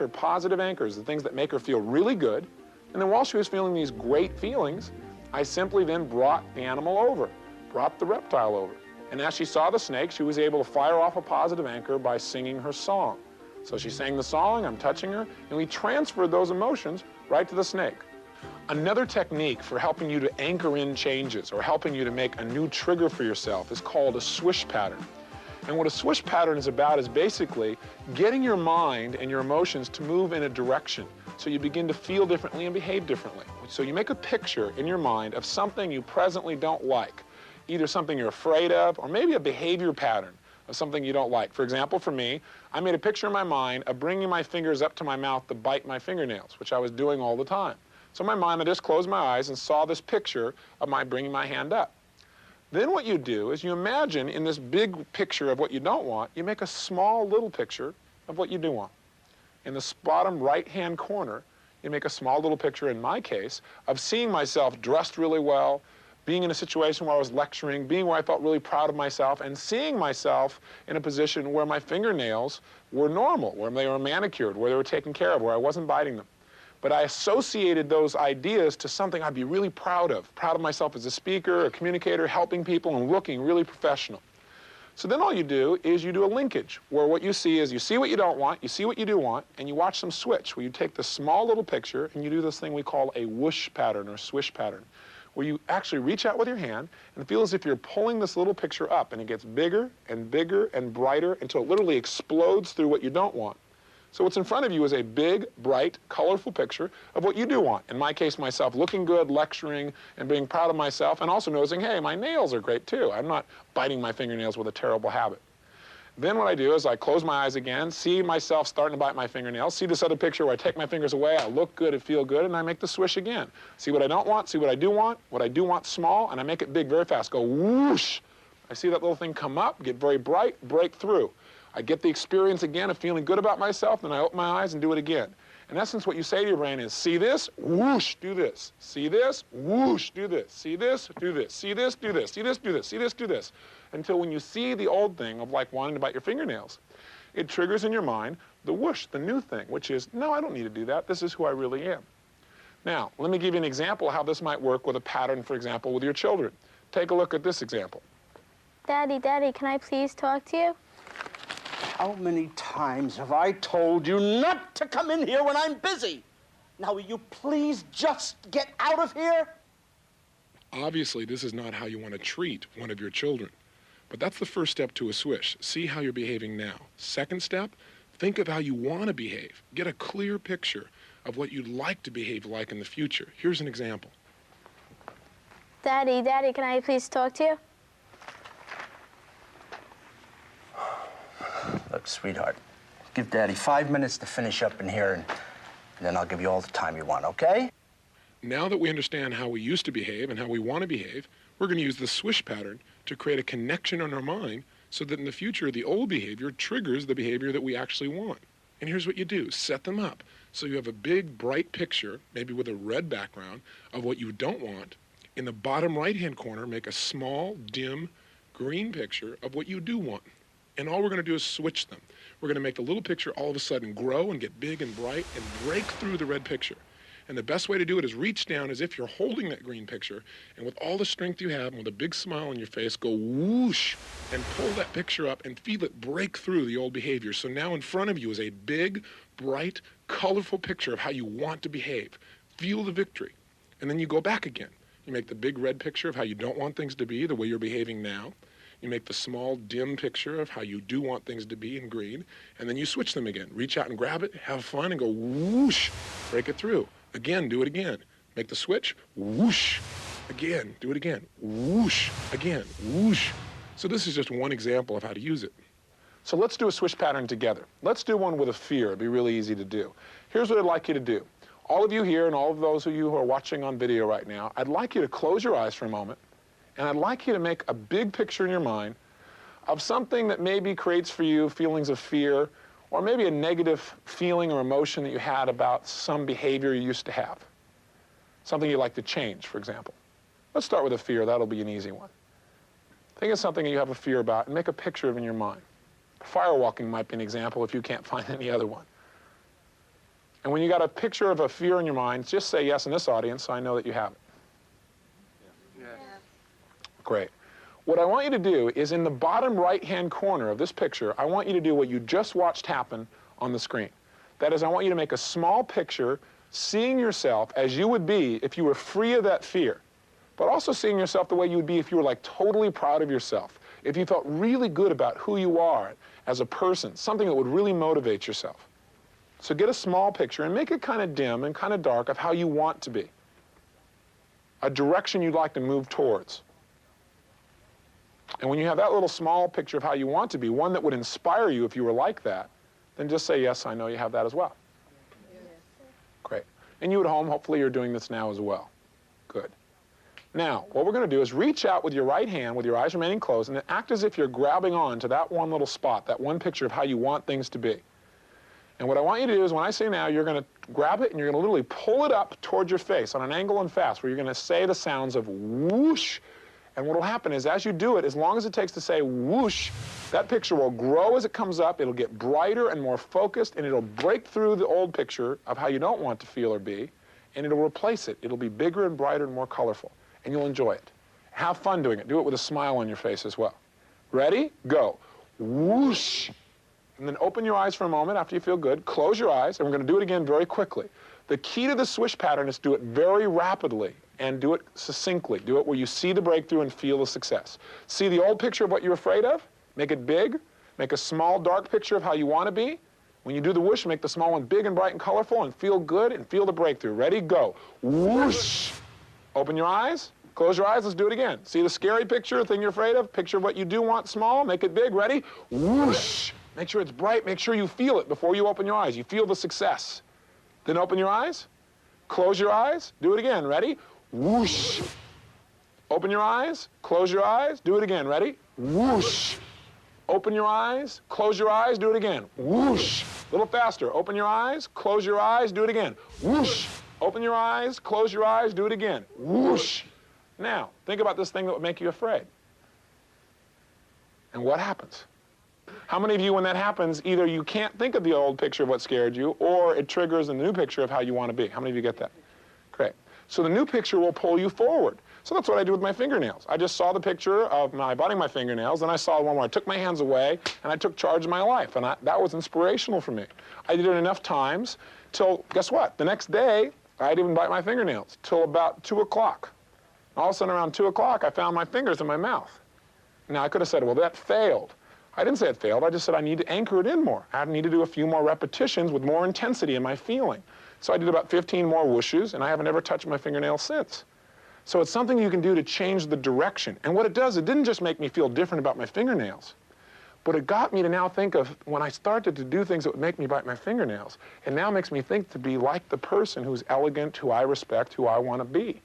her positive anchors, the things that make her feel really good. And then while she was feeling these great feelings, I simply then brought the animal over, brought the reptile over. And as she saw the snake, she was able to fire off a positive anchor by singing her song. So she sang the song, I'm touching her, and we transferred those emotions right to the snake. Another technique for helping you to anchor in changes or helping you to make a new trigger for yourself is called a swish pattern. And what a swish pattern is about is basically getting your mind and your emotions to move in a direction so you begin to feel differently and behave differently. So you make a picture in your mind of something you presently don't like, either something you're afraid of or maybe a behavior pattern of something you don't like. For example, for me, I made a picture in my mind of bringing my fingers up to my mouth to bite my fingernails, which I was doing all the time. So in my mind, I just closed my eyes and saw this picture of my bringing my hand up. Then what you do is you imagine in this big picture of what you don't want, you make a small little picture of what you do want. In the bottom right-hand corner, you make a small little picture, in my case, of seeing myself dressed really well, being in a situation where I was lecturing, being where I felt really proud of myself, and seeing myself in a position where my fingernails were normal, where they were manicured, where they were taken care of, where I wasn't biting them. But I associated those ideas to something I'd be really proud of myself as a speaker, a communicator, helping people, and looking really professional. So then all you do is you do a linkage, where what you see is you see what you don't want, you see what you do want, and you watch them switch, where you take the small little picture and you do this thing we call a whoosh pattern or swish pattern, where you actually reach out with your hand and feel as if you're pulling this little picture up, and it gets bigger and bigger and brighter until it literally explodes through what you don't want. So what's in front of you is a big, bright, colorful picture of what you do want. In my case, myself looking good, lecturing, and being proud of myself, and also noticing, hey, my nails are great too. I'm not biting my fingernails with a terrible habit. Then what I do is I close my eyes again, see myself starting to bite my fingernails, see this other picture where I take my fingers away, I look good, I feel good, and I make the swish again. See what I don't want, see what I do want small, and I make it big very fast. Go whoosh. I see that little thing come up, get very bright, break through. I get the experience again of feeling good about myself, then I open my eyes and do it again. In essence, what you say to your brain is, see this, whoosh, do this. See this, whoosh, do this. See this, do this. See this, do this. See this, do this. See this, do this. Until when you see the old thing of like wanting to bite your fingernails, it triggers in your mind the whoosh, the new thing, which is, no, I don't need to do that. This is who I really am. Now, let me give you an example of how this might work with a pattern, for example, with your children. Take a look at this example. Daddy, can I please talk to you? How many times have I told you not to come in here when I'm busy? Now, will you please just get out of here? Obviously, this is not how you want to treat one of your children. But that's the first step to a swish. See how you're behaving now. Second step, think of how you want to behave. Get a clear picture of what you'd like to behave like in the future. Here's an example. Daddy, can I please talk to you? Look, sweetheart, give Daddy 5 minutes to finish up in here, and then I'll give you all the time you want, okay? Now that we understand how we used to behave and how we want to behave, we're going to use the swish pattern to create a connection in our mind so that in the future, the old behavior triggers the behavior that we actually want. And here's what you do. Set them up. So you have a big, bright picture, maybe with a red background, of what you don't want. In the bottom right-hand corner, make a small, dim, green picture of what you do want. And all we're going to do is switch them. We're going to make the little picture all of a sudden grow and get big and bright and break through the red picture. And the best way to do it is reach down as if you're holding that green picture, and with all the strength you have and with a big smile on your face, go whoosh and pull that picture up and feel it break through the old behavior. So now in front of you is a big, bright, colorful picture of how you want to behave. Feel the victory. And then you go back again. You make the big red picture of how you don't want things to be, the way you're behaving now. You make the small, dim picture of how you do want things to be in green, and then you switch them again. Reach out and grab it, have fun, and go whoosh, break it through. Again, do it again. Make the switch, whoosh. Again, do it again, whoosh. Again, whoosh. So this is just one example of how to use it. So let's do a swish pattern together. Let's do one with a fear. It'd be really easy to do. Here's what I'd like you to do. All of you here and all of those of you who are watching on video right now, I'd like you to close your eyes for a moment, and I'd like you to make a big picture in your mind of something that maybe creates for you feelings of fear, or maybe a negative feeling or emotion that you had about some behavior you used to have. Something you'd like to change, for example. Let's start with a fear. That'll be an easy one. Think of something that you have a fear about and make a picture of it in your mind. Firewalking might be an example if you can't find any other one. And when you got a picture of a fear in your mind, just say yes in this audience so I know that you have it. Yes. Great. What I want you to do is in the bottom right-hand corner of this picture, I want you to do what you just watched happen on the screen. That is, I want you to make a small picture seeing yourself as you would be if you were free of that fear, but also seeing yourself the way you would be if you were like totally proud of yourself, if you felt really good about who you are as a person, something that would really motivate yourself. So get a small picture and make it kind of dim and kind of dark of how you want to be, a direction you'd like to move towards. And when you have that little small picture of how you want to be, one that would inspire you if you were like that, then just say, yes, I know you have that as well. Yes. Great. And you at home, hopefully you're doing this now as well. Good. Now, what we're going to do is reach out with your right hand, with your eyes remaining closed, and then act as if you're grabbing on to that one little spot, that one picture of how you want things to be. And what I want you to do is when I say now, you're going to grab it and you're going to literally pull it up towards your face on an angle and fast, where you're going to say the sounds of whoosh. And what will happen is as you do it, as long as it takes to say whoosh, that picture will grow as it comes up. It'll get brighter and more focused, and it'll break through the old picture of how you don't want to feel or be, and it'll replace it. It'll be bigger and brighter and more colorful, and you'll enjoy it. Have fun doing it. Do it with a smile on your face as well. Ready? Go. Whoosh. And then open your eyes for a moment after you feel good. Close your eyes, and we're going to do it again very quickly. The key to the swish pattern is do it very rapidly and do it succinctly. Do it where you see the breakthrough and feel the success. See the old picture of what you're afraid of? Make it big. Make a small, dark picture of how you want to be. When you do the whoosh, make the small one big and bright and colorful and feel good and feel the breakthrough. Ready? Go. Whoosh. Open your eyes. Close your eyes. Let's do it again. See the scary picture, thing you're afraid of? Picture of what you do want small. Make it big. Ready? Whoosh. Make sure it's bright. Make sure you feel it before you open your eyes. You feel the success. Then open your eyes. Close your eyes. Do it again. Ready? Whoosh. Open your eyes. Close your eyes. Do it again. Ready? Whoosh. Open your eyes. Close your eyes. Do it again. Whoosh. A little faster. Open your eyes. Close your eyes. Do it again. Whoosh. Open your eyes. Close your eyes. Do it again. Whoosh. Now, think about this thing that would make you afraid. And what happens? How many of you, when that happens, either you can't think of the old picture of what scared you, or it triggers a new picture of how you want to be? How many of you get that? Great. So the new picture will pull you forward. So that's what I do with my fingernails. I just saw the picture of my biting my fingernails, and I saw one where I took my hands away, and I took charge of my life, and that was inspirational for me. I did it enough times till, guess what? The next day, I didn't bite my fingernails till about 2 o'clock. All of a sudden, around 2 o'clock, I found my fingers in my mouth. Now, I could have said, well, that failed. I didn't say it failed. I just said I need to anchor it in more. I need to do a few more repetitions with more intensity in my feeling. So I did about 15 more whooshes, and I haven't ever touched my fingernails since. So it's something you can do to change the direction. And what it does, it didn't just make me feel different about my fingernails, but it got me to now think of when I started to do things that would make me bite my fingernails, it now makes me think to be like the person who's elegant, who I respect, who I want to be.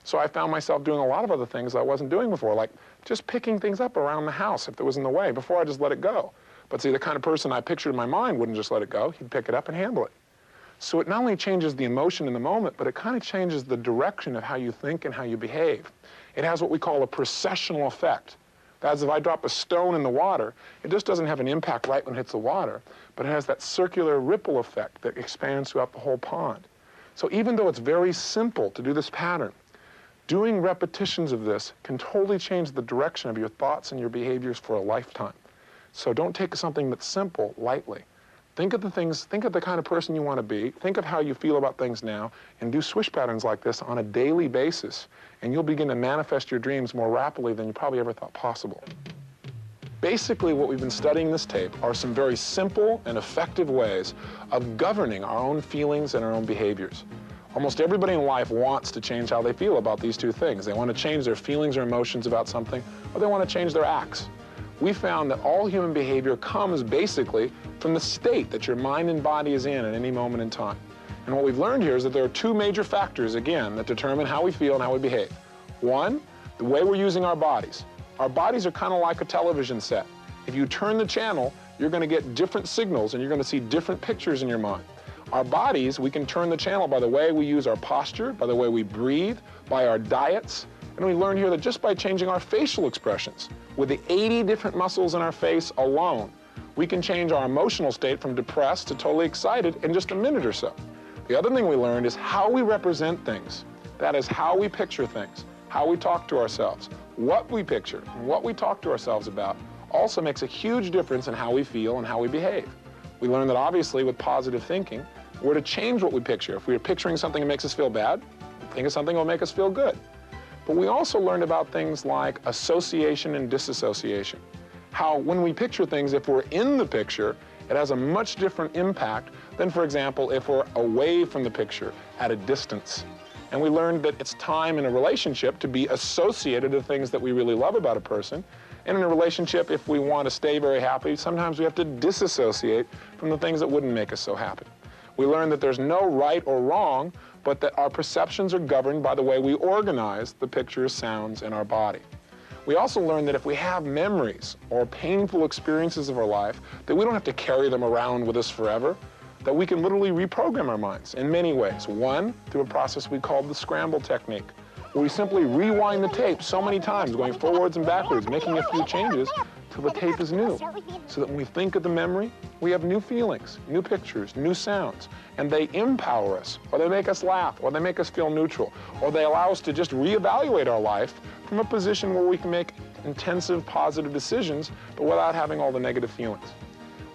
So I found myself doing a lot of other things I wasn't doing before, like just picking things up around the house if it was in the way. Before, I just let it go. But see, the kind of person I pictured in my mind wouldn't just let it go. He'd pick it up and handle it. So it not only changes the emotion in the moment, but it kind of changes the direction of how you think and how you behave. It has what we call a processional effect. That's if I drop a stone in the water, it just doesn't have an impact right when it hits the water, but it has that circular ripple effect that expands throughout the whole pond. So even though it's very simple to do this pattern, doing repetitions of this can totally change the direction of your thoughts and your behaviors for a lifetime. So don't take something that's simple lightly. Think of the things, think of the kind of person you want to be, think of how you feel about things now, and do swish patterns like this on a daily basis, and you'll begin to manifest your dreams more rapidly than you probably ever thought possible. Basically, what we've been studying in this tape are some very simple and effective ways of governing our own feelings and our own behaviors. Almost everybody in life wants to change how they feel about these two things. They want to change their feelings or emotions about something, or they want to change their acts. We found that all human behavior comes basically from the state that your mind and body is in at any moment in time. And what we've learned here is that there are two major factors, again, that determine how we feel and how we behave. One, the way we're using our bodies. Our bodies are kind of like a television set. If you turn the channel, you're going to get different signals and you're going to see different pictures in your mind. Our bodies, we can turn the channel by the way we use our posture, by the way we breathe, by our diets. And we learn here that just by changing our facial expressions, with the 80 different muscles in our face alone, we can change our emotional state from depressed to totally excited in just a minute or so. The other thing we learned is how we represent things. That is how we picture things, how we talk to ourselves. What we picture and what we talk to ourselves about also makes a huge difference in how we feel and how we behave. We learned that obviously with positive thinking, we're to change what we picture. If we're picturing something that makes us feel bad, think of something that will make us feel good. But we also learned about things like association and disassociation. How when we picture things, if we're in the picture, it has a much different impact than, for example, if we're away from the picture at a distance. And we learned that it's time in a relationship to be associated to things that we really love about a person. And in a relationship, if we want to stay very happy, sometimes we have to disassociate from the things that wouldn't make us so happy. We learned that there's no right or wrong, but that our perceptions are governed by the way we organize the pictures, sounds in our body. We also learned that if we have memories or painful experiences of our life, that we don't have to carry them around with us forever, that we can literally reprogram our minds in many ways. One, through a process we call the scramble technique, where we simply rewind the tape so many times, going forwards and backwards, making a few changes till the tape is new, so that when we think of the memory, we have new feelings, new pictures, new sounds, and they empower us, or they make us laugh, or they make us feel neutral, or they allow us to just reevaluate our life from a position where we can make intensive, positive decisions, but without having all the negative feelings.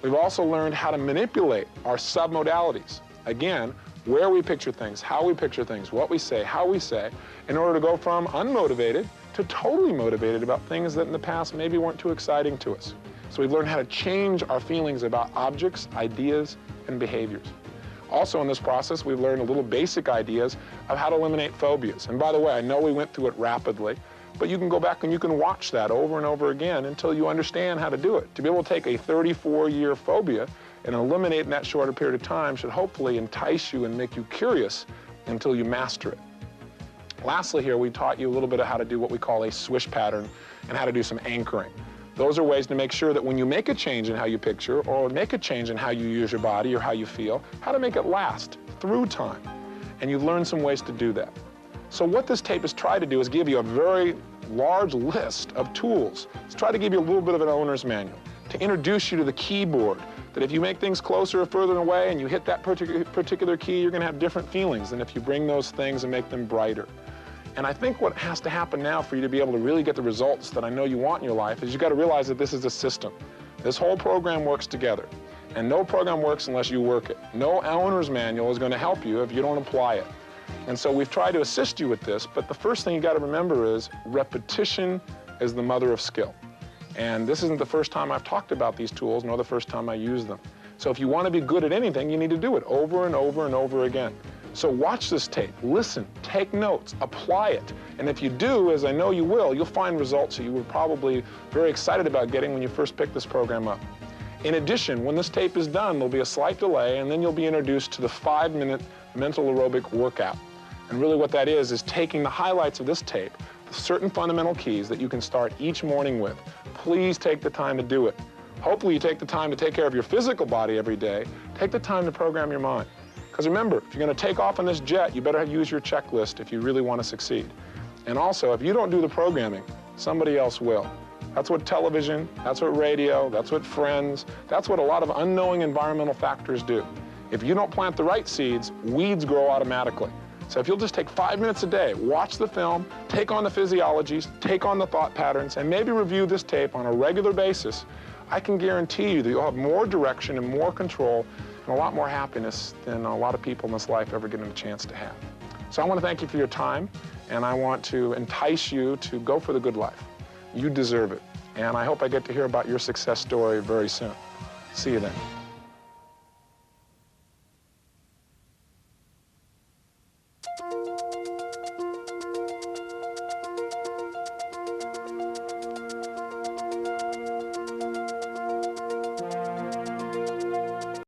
We've also learned how to manipulate our submodalities. Again, where we picture things, how we picture things, what we say, how we say, in order to go from unmotivated to totally motivated about things that in the past maybe weren't too exciting to us. So we've learned how to change our feelings about objects, ideas, and behaviors. Also in this process, we've learned a little basic ideas of how to eliminate phobias. And by the way, I know we went through it rapidly, but you can go back and you can watch that over and over again until you understand how to do it. To be able to take a 34-year phobia and eliminate in that shorter period of time should hopefully entice you and make you curious until you master it. Lastly here, we taught you a little bit of how to do what we call a swish pattern and how to do some anchoring. Those are ways to make sure that when you make a change in how you picture or make a change in how you use your body or how you feel, how to make it last through time. And you've learned some ways to do that. So what this tape has tried to do is give you a very large list of tools. It's tried to give you a little bit of an owner's manual, to introduce you to the keyboard, that if you make things closer or further away and you hit that particular key, you're going to have different feelings than if you bring those things and make them brighter. And I think what has to happen now for you to be able to really get the results that I know you want in your life is you've got to realize that this is a system. This whole program works together. And no program works unless you work it. No owner's manual is going to help you if you don't apply it. And so we've tried to assist you with this, but the first thing you got to remember is repetition is the mother of skill. And this isn't the first time I've talked about these tools, nor the first time I use them. So if you want to be good at anything, you need to do it over and over and over again. So watch this tape, listen, take notes, apply it. And if you do, as I know you will, you'll find results that you were probably very excited about getting when you first picked this program up. In addition, when this tape is done, there'll be a slight delay, and then you'll be introduced to the 5-minute mental aerobic workout. And really what that is taking the highlights of this tape, certain fundamental keys that you can start each morning with. Please take the time to do it. Hopefully you take the time to take care of your physical body every day. Take the time to program your mind. Because remember, if you're going to take off on this jet, you better use your checklist if you really want to succeed. And also, if you don't do the programming, somebody else will. That's what television, that's what radio, that's what friends, that's what a lot of unknowing environmental factors do. If you don't plant the right seeds, weeds grow automatically. So if you'll just take 5 minutes a day, watch the film, take on the physiologies, take on the thought patterns, and maybe review this tape on a regular basis, I can guarantee you that you'll have more direction and more control and a lot more happiness than a lot of people in this life ever get a chance to have. So I want to thank you for your time, and I want to entice you to go for the good life. You deserve it. And I hope I get to hear about your success story very soon. See you then.